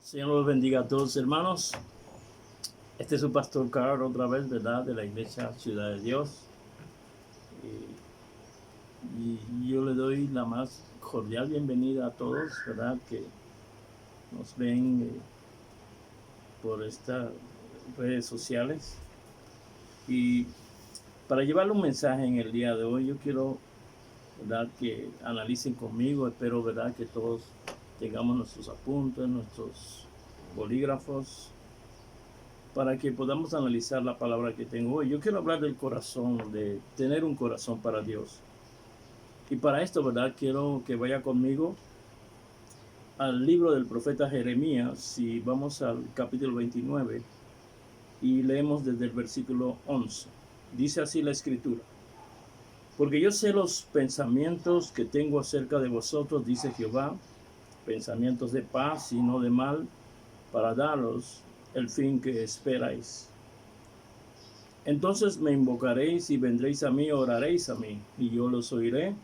Señor los bendiga a todos, hermanos. Este es su pastor Carlos otra vez, ¿verdad? De la iglesia Ciudad de Dios. Y yo le doy la más cordial bienvenida a todos, ¿verdad? Que nos ven por estas redes sociales. Y para llevarle un mensaje en el día de hoy, yo quiero, ¿verdad? Que analicen conmigo. Espero, ¿verdad? Que todos tengamos nuestros apuntes, nuestros bolígrafos, para que podamos analizar la palabra que tengo hoy. Yo quiero hablar del corazón, de tener un corazón para Dios. Y para esto, ¿verdad? Quiero que vaya conmigo al libro del profeta Jeremías, si vamos al capítulo 29, y leemos desde el versículo 11. Dice así la escritura: porque yo sé los pensamientos que tengo acerca de vosotros, dice Jehová, pensamientos de paz y no de mal, para daros el fin que esperáis. Entonces me invocaréis y vendréis a mí, oraréis a mí, y yo los oiré.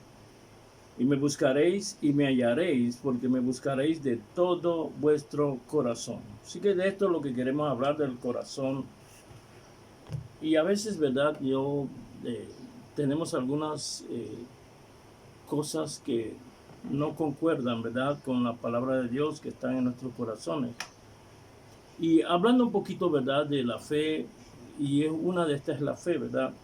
Y me buscaréis y me hallaréis, porque me buscaréis de todo vuestro corazón. Así que de esto es lo que queremos hablar, del corazón. Y a veces, ¿verdad? Tenemos algunas cosas que no concuerdan, ¿verdad? Con la palabra de Dios que están en nuestros corazones. Y hablando un poquito, ¿verdad? De la fe, y una de estas es la fe, ¿verdad?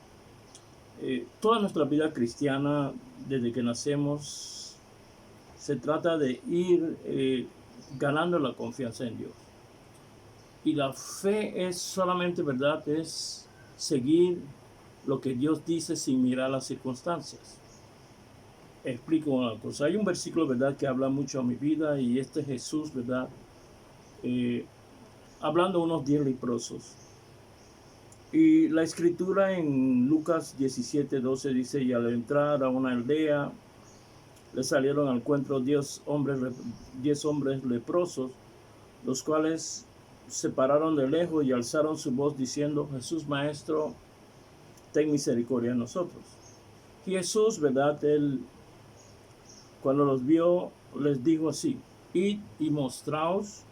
Toda nuestra vida cristiana, desde que nacemos, se trata de ir ganando la confianza en Dios. Y la fe es solamente, ¿verdad? Es seguir lo que Dios dice sin mirar las circunstancias. Explico una cosa. Hay un versículo, ¿verdad?, que habla mucho a mi vida, y este es Jesús, ¿verdad? Hablando de unos 10 leprosos. Y la escritura en Lucas 17:12 dice: y al entrar a una aldea, le salieron al encuentro 10 hombres leprosos, los cuales se pararon de lejos y alzaron su voz diciendo: Jesús, Maestro, ten misericordia de nosotros. Y Jesús, ¿verdad?, él, cuando los vio, les dijo así: id y mostraos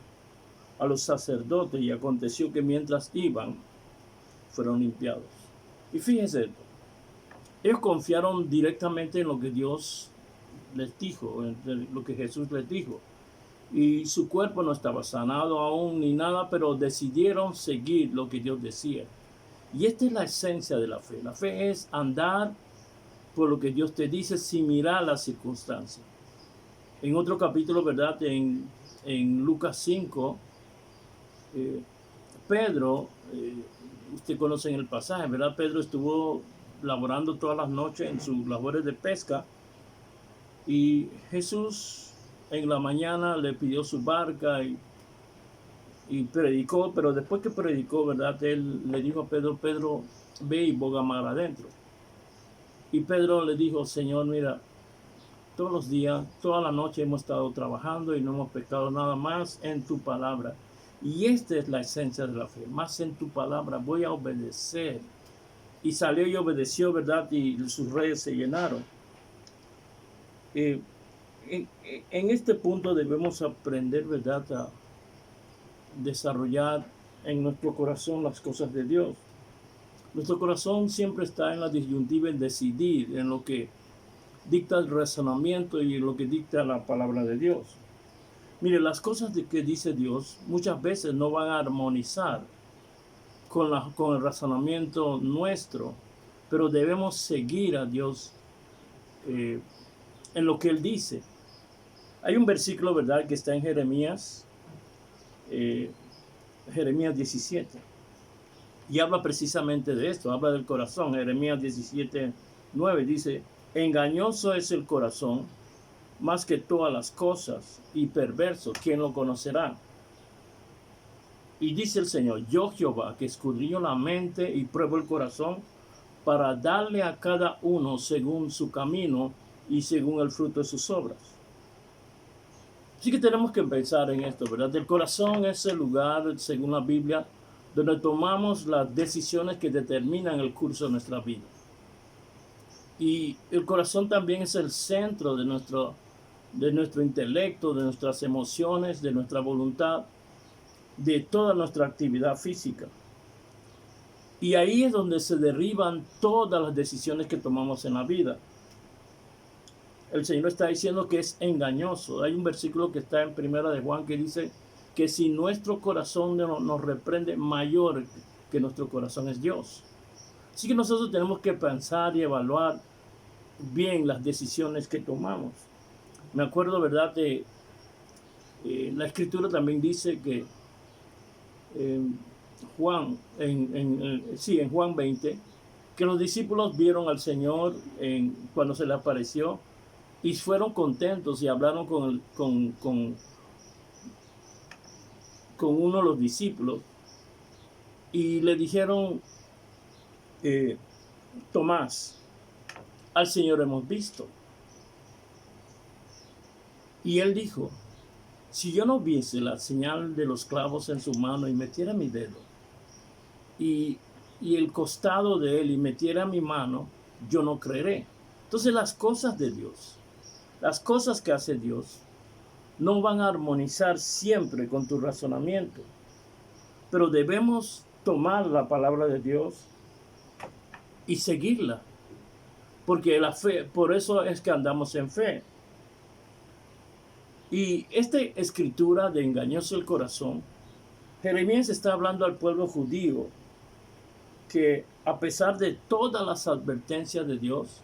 a los sacerdotes. Y aconteció que mientras iban, fueron limpiados. Y fíjense esto: ellos confiaron directamente en lo que Dios les dijo, en lo que Jesús les dijo. Y su cuerpo no estaba sanado aún ni nada, pero decidieron seguir lo que Dios decía. Y esta es la esencia de la fe. La fe es andar por lo que Dios te dice sin mirar las circunstancias. En otro capítulo, ¿verdad? En Lucas 5, Pedro, usted conoce el pasaje, ¿verdad? Pedro estuvo laborando todas las noches en sus labores de pesca, y Jesús en la mañana le pidió su barca y predicó, pero después que predicó, ¿verdad?, él le dijo a Pedro: Pedro, ve y boga mar adentro. Y Pedro le dijo: Señor, mira, todos los días, toda la noche hemos estado trabajando y no hemos pescado nada más en tu palabra. Y esta es la esencia de la fe: más en tu palabra voy a obedecer. Y salió y obedeció, ¿verdad? Y sus redes se llenaron. En este punto debemos aprender, ¿verdad?, a desarrollar en nuestro corazón las cosas de Dios. Nuestro corazón siempre está en la disyuntiva en decidir, en lo que dicta el razonamiento y en lo que dicta la palabra de Dios. Mire, las cosas que dice Dios muchas veces no van a armonizar con el razonamiento nuestro, pero debemos seguir a Dios en lo que Él dice. Hay un versículo, ¿verdad?, que está en Jeremías 17, y habla precisamente de esto, habla del corazón. Jeremías 17:9 dice: engañoso es el corazón más que todas las cosas, y perverso, ¿quién lo conocerá? Y dice el Señor: yo, Jehová, que escudriño la mente y pruebo el corazón, para darle a cada uno según su camino y según el fruto de sus obras. Así que tenemos que pensar en esto, ¿verdad? El corazón es el lugar, según la Biblia, donde tomamos las decisiones que determinan el curso de nuestra vida. Y el corazón también es el centro de nuestro intelecto, de nuestras emociones, de nuestra voluntad. de toda nuestra actividad física. Y ahí es donde se derriban todas las decisiones que tomamos en la vida. El Señor está diciendo que es engañoso. Hay un versículo que está en Primera de Juan que dice que si nuestro corazón nos reprende, mayor que nuestro corazón es Dios. Así que nosotros tenemos que pensar y evaluar bien las decisiones que tomamos. Me acuerdo, ¿verdad? De la Escritura también dice que Juan, en Juan 20, que los discípulos vieron al Señor cuando se le apareció y fueron contentos y hablaron con uno de los discípulos y le dijeron, Tomás, al Señor hemos visto. Y él dijo, si yo no viese la señal de los clavos en su mano y metiera mi dedo y el costado de él y metiera mi mano, yo no creeré. Entonces las cosas de Dios, las cosas que hace Dios, no van a armonizar siempre con tu razonamiento. Pero debemos tomar la palabra de Dios y seguirla. Porque la fe, por eso es que andamos en fe. Y esta escritura de engañoso el corazón, Jeremías está hablando al pueblo judío que a pesar de todas las advertencias de Dios,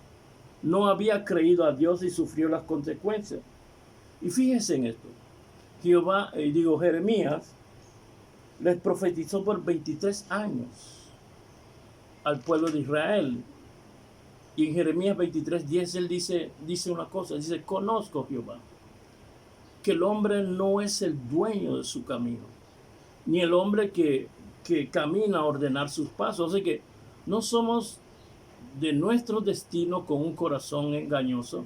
no había creído a Dios y sufrió las consecuencias. Y fíjense en esto. Jeremías les profetizó por 23 años al pueblo de Israel. Y en Jeremías 23:10 él dice una cosa, dice, conozco Jehová, que el hombre no es el dueño de su camino, ni el hombre que camina a ordenar sus pasos. Así que no somos de nuestro destino con un corazón engañoso,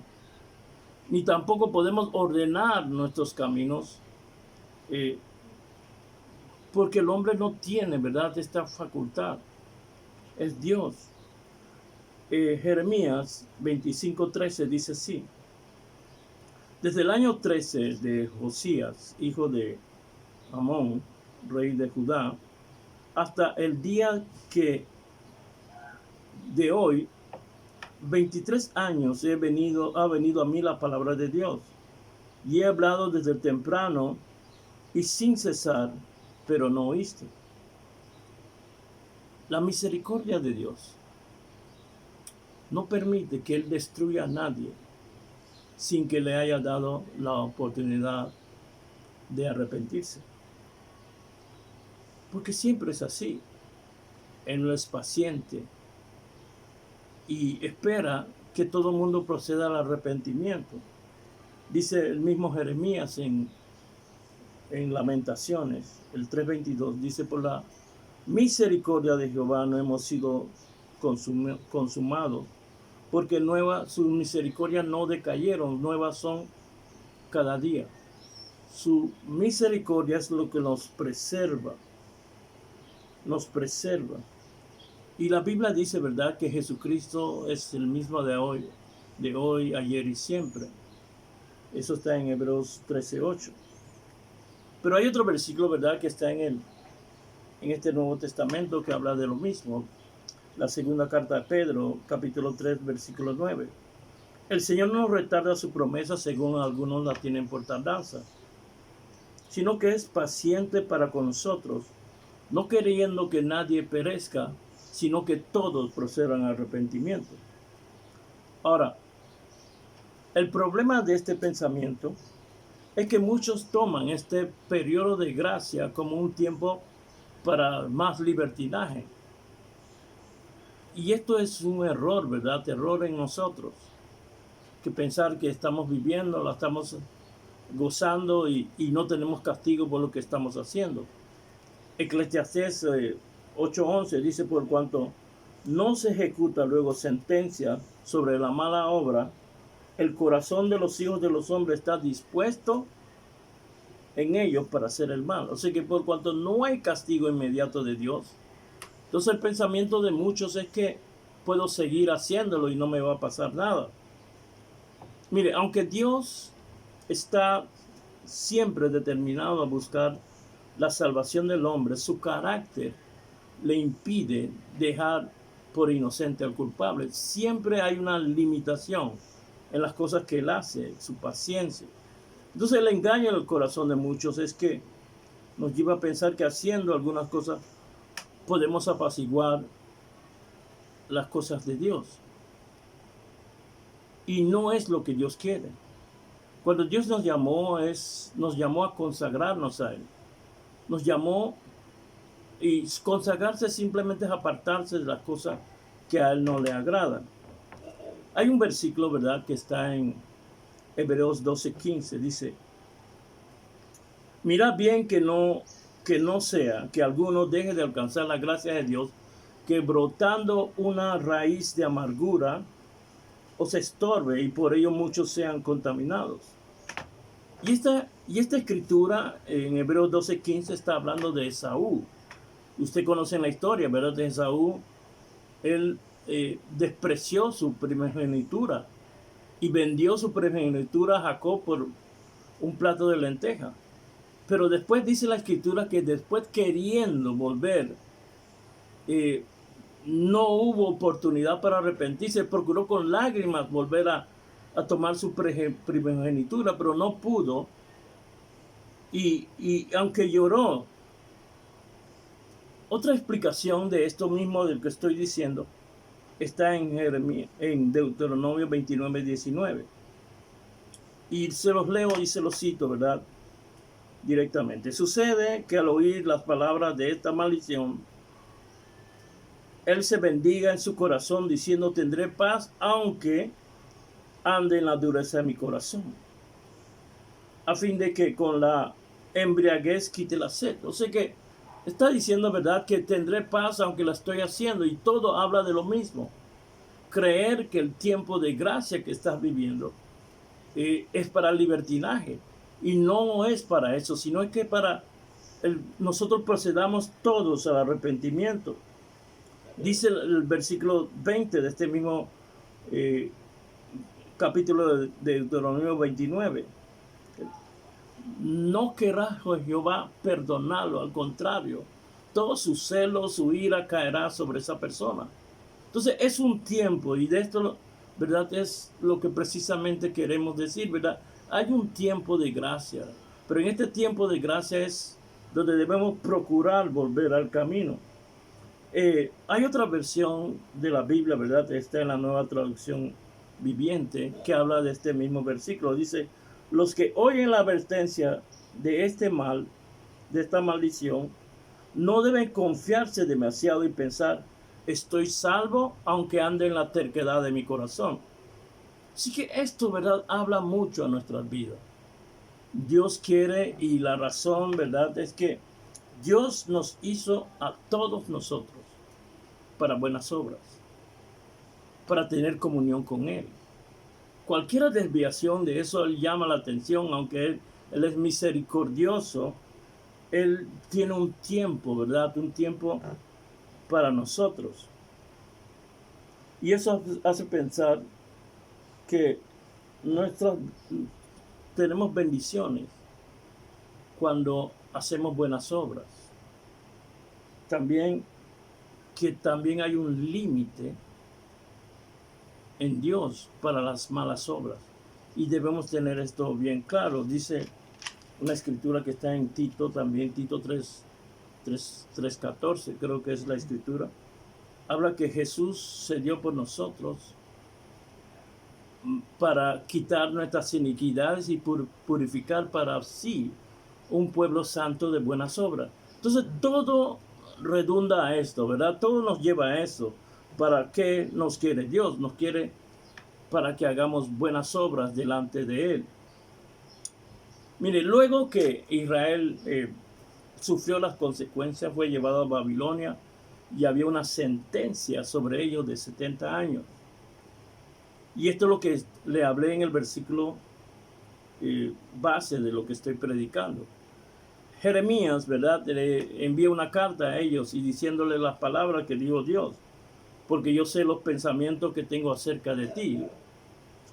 ni tampoco podemos ordenar nuestros caminos, porque el hombre no tiene, ¿verdad?, esta facultad. Es Dios. Jeremías 25:13 dice así: desde el año 13 de Josías, hijo de Amón, rey de Judá, hasta el día que de hoy, 23 años ha venido a mí la palabra de Dios, y he hablado desde el temprano y sin cesar, pero no oíste. La misericordia de Dios no permite que Él destruya a nadie sin que le haya dado la oportunidad de arrepentirse. Porque siempre es así. Él es paciente y espera que todo el mundo proceda al arrepentimiento. Dice el mismo Jeremías en Lamentaciones, el 3:22, dice, por la misericordia de Jehová no hemos sido consumados, porque sus misericordias no decayeron, nuevas son cada día. Su misericordia es lo que nos preserva. Y la Biblia dice, ¿verdad?, que Jesucristo es el mismo de hoy, ayer y siempre. Eso está en Hebreos 13:8. Pero hay otro versículo, ¿verdad?, que está en este Nuevo Testamento que habla de lo mismo. La segunda carta de Pedro, capítulo 3, versículo 9. El Señor no retarda su promesa, según algunos la tienen por tardanza, sino que es paciente para con nosotros, no queriendo que nadie perezca, sino que todos procedan al arrepentimiento. Ahora, el problema de este pensamiento es que muchos toman este periodo de gracia como un tiempo para más libertinaje. Y esto es un error, ¿verdad? Error en nosotros. Que pensar que estamos viviendo, la estamos gozando y no tenemos castigo por lo que estamos haciendo. Eclesiastés 8:11 dice, por cuanto no se ejecuta luego sentencia sobre la mala obra, el corazón de los hijos de los hombres está dispuesto en ellos para hacer el mal. O sea que por cuanto no hay castigo inmediato de Dios, entonces el pensamiento de muchos es que puedo seguir haciéndolo y no me va a pasar nada. Mire, aunque Dios está siempre determinado a buscar la salvación del hombre, su carácter le impide dejar por inocente al culpable. Siempre hay una limitación en las cosas que él hace, su paciencia. Entonces el engaño en el corazón de muchos es que nos lleva a pensar que haciendo algunas cosas podemos apaciguar las cosas de Dios. Y no es lo que Dios quiere. Cuando Dios nos llamó a consagrarnos a Él. Nos llamó, y consagrarse simplemente es apartarse de las cosas que a Él no le agradan. Hay un versículo, ¿verdad?, que está en Hebreos 12:15. Dice: mirad bien que no sea que alguno deje de alcanzar la gracia de Dios, que brotando una raíz de amargura os estorbe y por ello muchos sean contaminados. Y esta escritura en Hebreos 12:15 está hablando de Esaú. Usted conoce la historia, ¿verdad? De Esaú. Él despreció su primogenitura y vendió su primogenitura a Jacob por un plato de lenteja. Pero después dice la escritura que después, queriendo volver, no hubo oportunidad para arrepentirse. Procuró con lágrimas volver a tomar su primogenitura, pero no pudo. Y aunque lloró, otra explicación de esto mismo del que estoy diciendo está en Deuteronomio 29:19. Y se los leo y se los cito, ¿verdad?, directamente. Sucede que al oír las palabras de esta maldición, él se bendiga en su corazón, diciendo: tendré paz, aunque ande en la dureza de mi corazón, a fin de que con la embriaguez quite la sed. O sea que está diciendo, ¿verdad?, que tendré paz aunque la estoy haciendo, y todo habla de lo mismo. Creer que el tiempo de gracia que estás viviendo es para el libertinaje, y no es para eso, sino es que nosotros procedamos todos al arrepentimiento. Dice el versículo 20 de este mismo capítulo de Deuteronomio 29. No querrá Jehová perdonarlo, al contrario, todo su celo, su ira caerá sobre esa persona. Entonces es un tiempo, y de esto, ¿verdad?, es lo que precisamente queremos decir, ¿verdad? Hay un tiempo de gracia, pero en este tiempo de gracia es donde debemos procurar volver al camino. Hay otra versión de la Biblia, ¿verdad?, está en la Nueva Traducción Viviente, que habla de este mismo versículo. Dice: los que oyen la advertencia de este mal, de esta maldición, no deben confiarse demasiado y pensar: estoy salvo aunque ande en la terquedad de mi corazón. Así que esto, ¿verdad?, habla mucho a nuestras vidas. Dios quiere, y la razón, ¿verdad?, es que Dios nos hizo a todos nosotros para buenas obras, para tener comunión con Él. Cualquier desviación de eso, Él llama la atención, aunque Él es misericordioso. Él tiene un tiempo, ¿verdad?, un tiempo para nosotros. Y eso hace pensar que tenemos bendiciones cuando hacemos buenas obras. También hay un límite en Dios para las malas obras, y debemos tener esto bien claro. Dice una escritura que está en Tito, también Tito 3:14, creo que es la escritura. Habla que Jesús se dio por nosotros para quitar nuestras iniquidades y purificar para sí un pueblo santo de buenas obras. Entonces todo redunda a esto, ¿verdad? Todo nos lleva a eso. ¿Para qué nos quiere Dios? Nos quiere para que hagamos buenas obras delante de Él. Mire, luego que Israel sufrió las consecuencias, fue llevado a Babilonia, y había una sentencia sobre ellos de 70 años. Y esto es lo que le hablé en el versículo base de lo que estoy predicando. Jeremías, ¿verdad?, le envía una carta a ellos y diciéndole las palabras que dijo Dios: porque yo sé los pensamientos que tengo acerca de ti,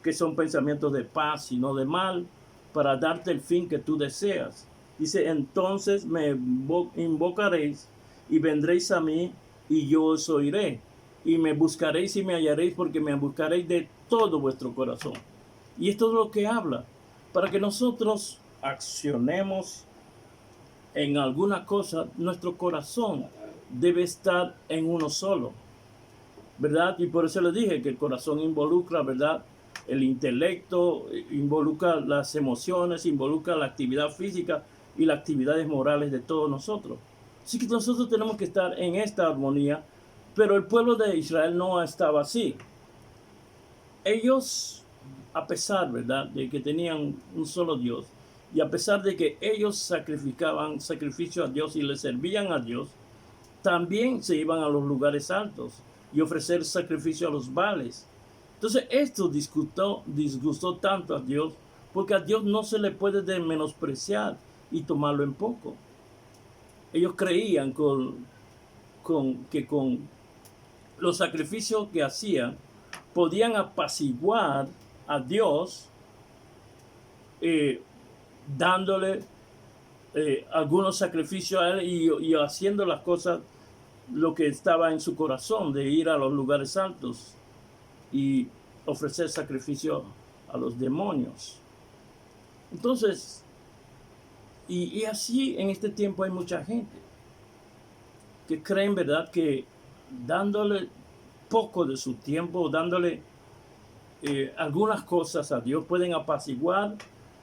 que son pensamientos de paz y no de mal, para darte el fin que tú deseas. Dice, entonces me invocaréis y vendréis a mí y yo os oiré. Y me buscaréis y me hallaréis porque me buscaréis de todo vuestro corazón. Y esto es lo que habla, para que nosotros accionemos en alguna cosa, nuestro corazón debe estar en uno solo, ¿verdad? Y por eso les dije que el corazón involucra, ¿verdad? El intelecto, involucra las emociones, involucra la actividad física y las actividades morales de todos nosotros. Así que nosotros tenemos que estar en esta armonía, pero el pueblo de Israel no estaba así. Ellos, a pesar, ¿verdad?, de que tenían un solo Dios, y a pesar de que ellos sacrificaban sacrificio a Dios y le servían a Dios, también se iban a los lugares altos y ofrecer sacrificio a los Baales. Entonces esto disgustó tanto a Dios, porque a Dios no se le puede menospreciar y tomarlo en poco. Ellos creían que con los sacrificios que hacían podían apaciguar a Dios, dándole algunos sacrificios a él y haciendo las cosas, lo que estaba en su corazón, de ir a los lugares altos y ofrecer sacrificio a los demonios. Entonces, y así en este tiempo hay mucha gente que creen, ¿verdad?, que dándole poco de su tiempo, dándole algunas cosas a Dios, pueden apaciguar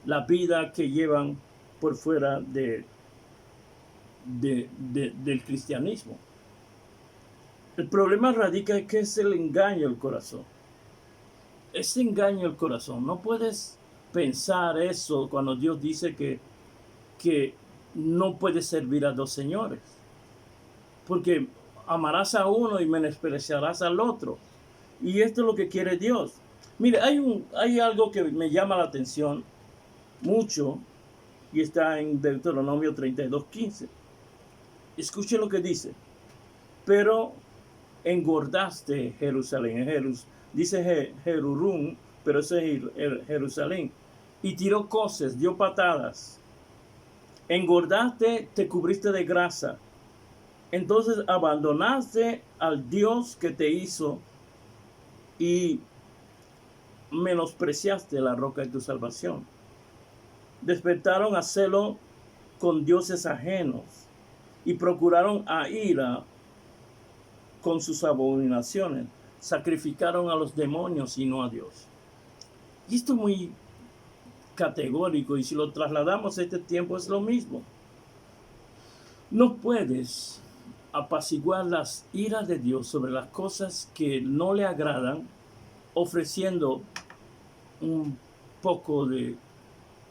la vida que llevan por fuera del cristianismo. El problema radica en que es el engaño del corazón. Ese engaño del corazón. No puedes pensar eso cuando Dios dice que no puedes servir a dos señores. Porque amarás a uno y menospreciarás al otro. Y esto es lo que quiere Dios. Mire, hay algo que me llama la atención mucho y está en Deuteronomio 32:15. Escuche lo que dice. Pero engordaste Jerusalén. Dice Jerurum, pero ese es Jerusalén. Y tiró coces, dio patadas. Engordaste, te cubriste de grasa. Entonces abandonaste al Dios que te hizo y menospreciaste la roca de tu salvación. Despertaron a celo con dioses ajenos y procuraron a ira con sus abominaciones. Sacrificaron a los demonios y no a Dios. Y esto es muy categórico, y si lo trasladamos a este tiempo es lo mismo. No puedes apaciguar las iras de Dios sobre las cosas que no le agradan ofreciendo un poco de,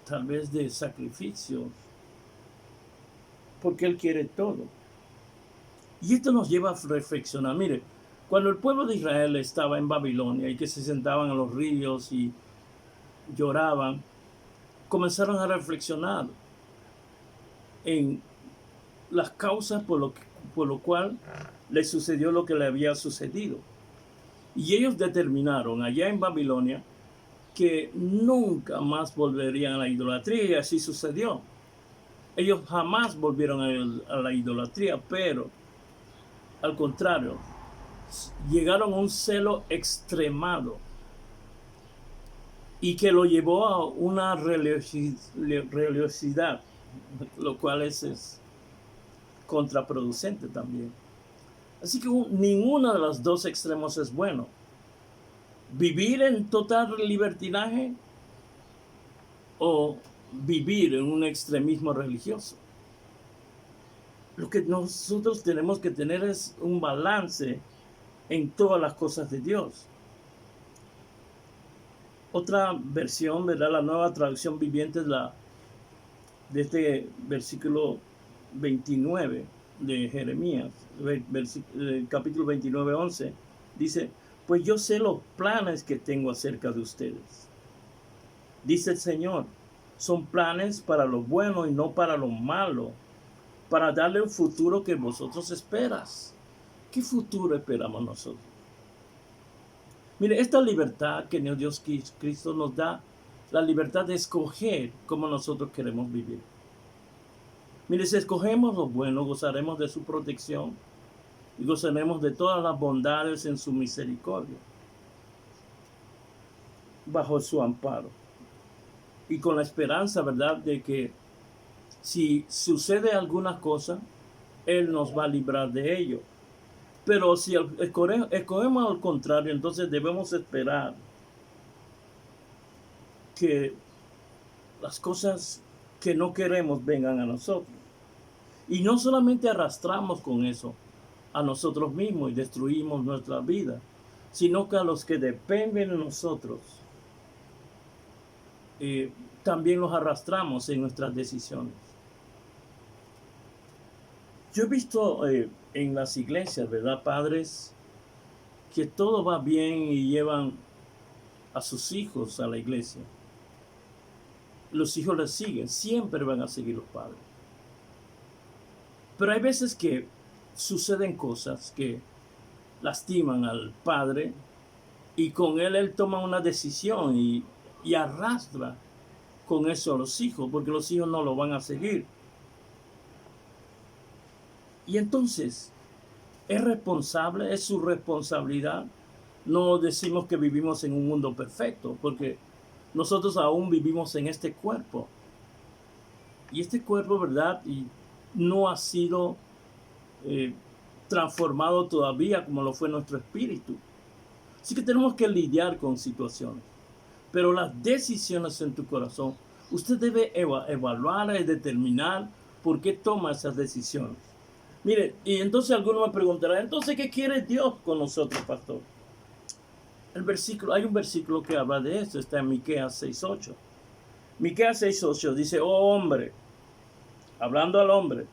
tal vez, de sacrificio, porque Él quiere todo. Y esto nos lleva a reflexionar. Mire, cuando el pueblo de Israel estaba en Babilonia y que se sentaban a los ríos y lloraban, comenzaron a reflexionar en las causas por lo cual les sucedió lo que le había sucedido. Y ellos determinaron allá en Babilonia que nunca más volverían a la idolatría, y así sucedió. Ellos jamás volvieron a la idolatría, pero al contrario, llegaron a un celo extremado y que lo llevó a una religiosidad, lo cual es contraproducente también. Así que ninguno de los dos extremos es bueno. Vivir en total libertinaje o vivir en un extremismo religioso. Lo que nosotros tenemos que tener es un balance en todas las cosas de Dios. Otra versión, ¿verdad?, la Nueva Traducción Viviente, de este versículo 29 de Jeremías, capítulo 29, 11, dice: pues yo sé los planes que tengo acerca de ustedes, dice el Señor, son planes para lo bueno y no para lo malo, para darle un futuro que vosotros esperas. ¿Qué futuro esperamos nosotros? Mire, esta libertad que Dios Cristo nos da, la libertad de escoger cómo nosotros queremos vivir. Mire, si escogemos lo bueno, gozaremos de su protección y gozaremos de todas las bondades en su misericordia, bajo su amparo. Y con la esperanza, ¿verdad?, de que si sucede alguna cosa, Él nos va a librar de ello. Pero si escogemos al contrario, entonces debemos esperar que las cosas que no queremos vengan a nosotros. Y no solamente arrastramos con eso a nosotros mismos y destruimos nuestra vida, sino que a los que dependen de nosotros también los arrastramos en nuestras decisiones. Yo he visto en las iglesias, ¿verdad?, padres que todo va bien y llevan a sus hijos a la iglesia. Los hijos les siguen, siempre van a seguir los padres. Pero hay veces que suceden cosas que lastiman al padre y con él toma una decisión y arrastra con eso a los hijos, porque los hijos no lo van a seguir. Y entonces, ¿es responsable? ¿Es su responsabilidad? No decimos que vivimos en un mundo perfecto, porque nosotros aún vivimos en este cuerpo. Y este cuerpo, ¿verdad?, y no ha sido transformado todavía como lo fue nuestro espíritu. Así que tenemos que lidiar con situaciones. Pero las decisiones en tu corazón, usted debe evaluar y determinar por qué toma esas decisiones. Mire, y entonces alguno me preguntará, entonces, ¿qué quiere Dios con nosotros, pastor? Hay un versículo que habla de eso, está en Miqueas 6:8. Miqueas 6:8 dice, oh hombre, hablando al hombre,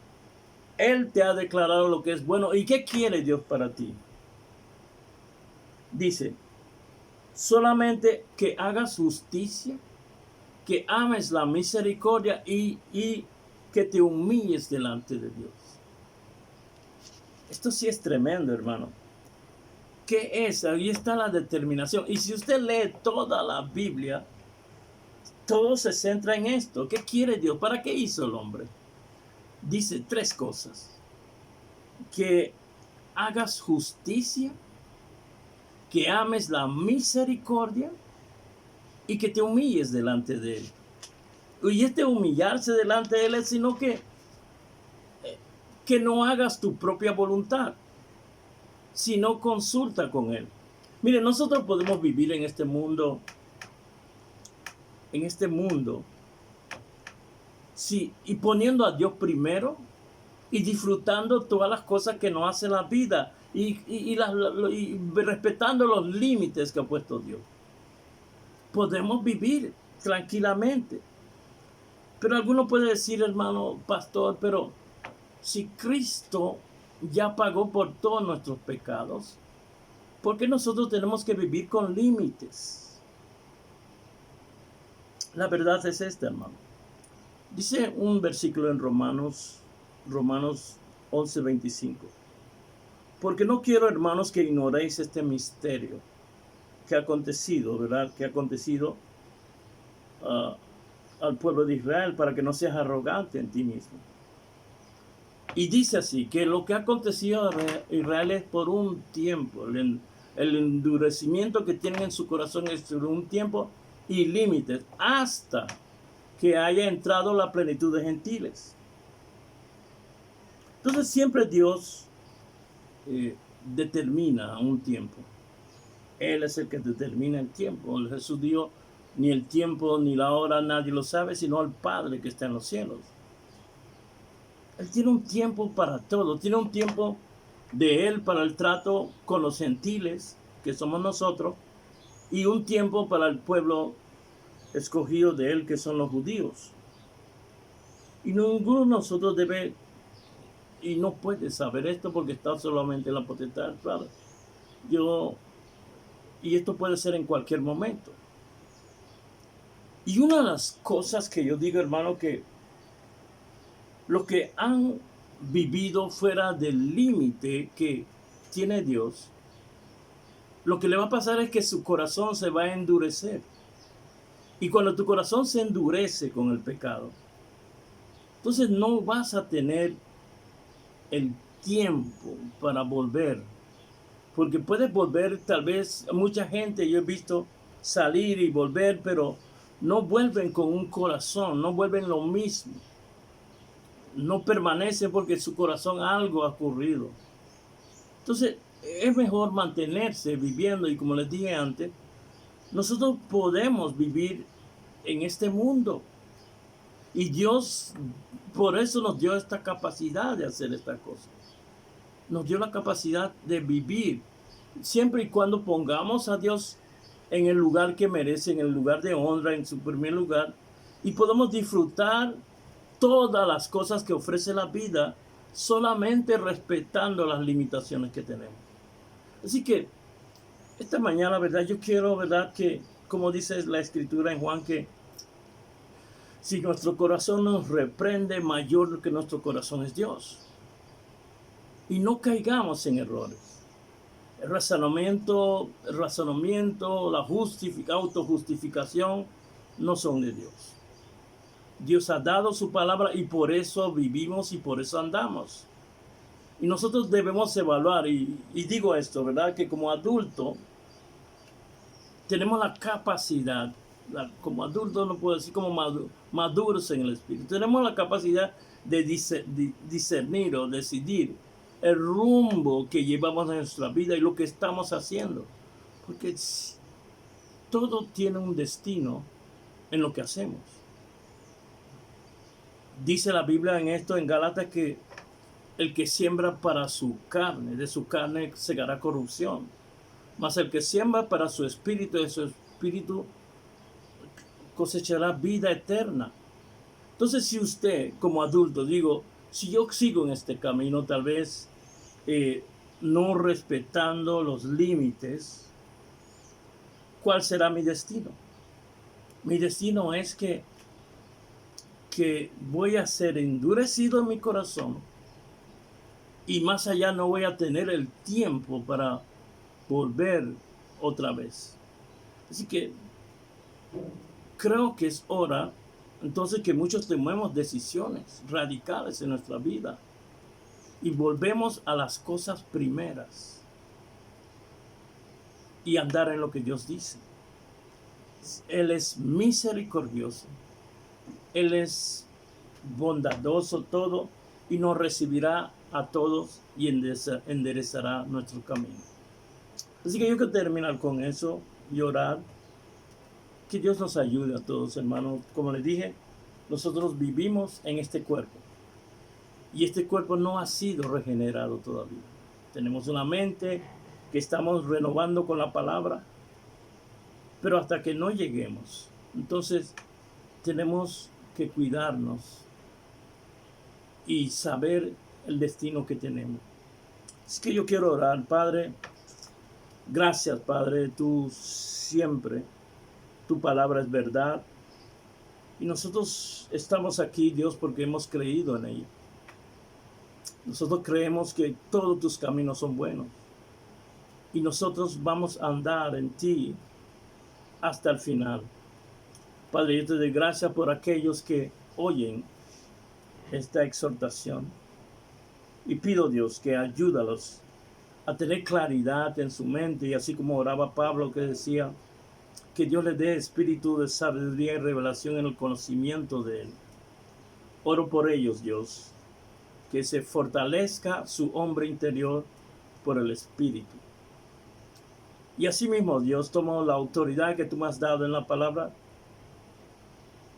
Él te ha declarado lo que es bueno. ¿Y qué quiere Dios para ti? Dice, solamente que hagas justicia, que ames la misericordia y que te humilles delante de Dios. Esto sí es tremendo, hermano. ¿Qué es? Ahí está la determinación. Y si usted lee toda la Biblia, todo se centra en esto. ¿Qué quiere Dios? ¿Para qué hizo el hombre? Dice 3 cosas. Que hagas justicia, que ames la misericordia y que te humilles delante de Él. Y este humillarse delante de Él es sino que no hagas tu propia voluntad, sino consulta con Él. Mire, nosotros podemos vivir en este mundo, sí, y poniendo a Dios primero y disfrutando todas las cosas que nos hace la vida y respetando los límites que ha puesto Dios. Podemos vivir tranquilamente. Pero alguno puede decir, hermano pastor, pero si Cristo ya pagó por todos nuestros pecados, ¿por qué nosotros tenemos que vivir con límites? La verdad es esta, hermano. Dice un versículo en Romanos 11:25. Porque no quiero, hermanos, que ignoréis este misterio que ha acontecido, ¿verdad? Que ha acontecido al pueblo de Israel, para que no seas arrogante en ti mismo. Y dice así, que lo que ha acontecido a Israel es por un tiempo. El endurecimiento que tienen en su corazón es por un tiempo y límites, hasta que haya entrado la plenitud de gentiles. Entonces siempre Dios determina un tiempo. Él es el que determina el tiempo. Jesús dijo, ni el tiempo ni la hora nadie lo sabe, sino el Padre que está en los cielos. Él tiene un tiempo para todo. Tiene un tiempo de Él para el trato con los gentiles, que somos nosotros, y un tiempo para el pueblo escogido de Él, que son los judíos. Y ninguno de nosotros debe y no puede saber esto porque está solamente en la potestad del Padre. Y esto puede ser en cualquier momento. Y una de las cosas que yo digo, hermano, que los que han vivido fuera del límite que tiene Dios, lo que le va a pasar es que su corazón se va a endurecer. Y cuando tu corazón se endurece con el pecado, Entonces no vas a tener el tiempo para volver, porque puedes volver, tal vez mucha gente yo he visto salir y volver, pero no vuelven con un corazón, no vuelven lo mismo, no permanecen porque su corazón algo ha ocurrido. Entonces es mejor mantenerse viviendo, y como les dije antes, nosotros podemos vivir en este mundo y Dios por eso nos dio esta capacidad de hacer esta cosa. Nos dio la capacidad de vivir, siempre y cuando pongamos a Dios en el lugar que merece, en el lugar de honra, en su primer lugar, y podemos disfrutar todas las cosas que ofrece la vida, solamente respetando las limitaciones que tenemos. Así que esta mañana, ¿verdad? Yo quiero, ¿verdad? Que, como dice la Escritura en Juan, que si nuestro corazón nos reprende, mayor que nuestro corazón es Dios. Y no caigamos en errores. El razonamiento, la autojustificación no son de Dios. Dios ha dado su palabra y por eso vivimos y por eso andamos. Y nosotros debemos evaluar, y digo esto, ¿verdad? Que como adulto tenemos la capacidad, como adultos no puedo decir como maduros en el espíritu, tenemos la capacidad de discernir o decidir el rumbo que llevamos en nuestra vida y lo que estamos haciendo. Porque todo tiene un destino en lo que hacemos. Dice la Biblia en esto, en Gálatas, que el que siembra para su carne, de su carne segará corrupción. Mas el que siembra para su espíritu, de su espíritu cosechará vida eterna. Entonces, si usted, como adulto, si yo sigo en este camino, tal vez no respetando los límites, ¿cuál será mi destino? Mi destino es que voy a ser endurecido en mi corazón y más allá no voy a tener el tiempo para volver otra vez. Así que creo que es hora entonces que muchos tomemos decisiones radicales en nuestra vida y volvemos a las cosas primeras y andar en lo que Dios dice. Él es misericordioso, Él es bondadoso todo y nos recibirá a todos y enderezará nuestro camino. Así que yo quiero terminar con eso y orar. Que Dios nos ayude a todos, hermanos. Como les dije, nosotros vivimos en este cuerpo. Y este cuerpo no ha sido regenerado todavía. Tenemos una mente que estamos renovando con la palabra. Pero hasta que no lleguemos, entonces tenemos que cuidarnos y saber el destino que tenemos. Así que yo quiero orar, Padre. Gracias, Padre. Tú siempre, tu palabra es verdad. Y nosotros estamos aquí, Dios, porque hemos creído en ella. Nosotros creemos que todos tus caminos son buenos. Y nosotros vamos a andar en ti hasta el final. Padre, yo te doy gracias por aquellos que oyen esta exhortación. Y pido, Dios, que ayúdalos a tener claridad en su mente. Y así como oraba Pablo, que decía que Dios les dé espíritu de sabiduría y revelación en el conocimiento de Él. Oro por ellos, Dios, que se fortalezca su hombre interior por el Espíritu. Y asimismo, Dios, tomo la autoridad que tú me has dado en la palabra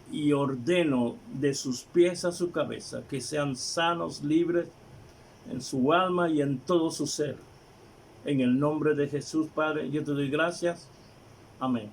y ordeno de sus pies a su cabeza que sean sanos, libres en su alma y en todo su ser. En el nombre de Jesús, Padre, yo te doy gracias. Amén.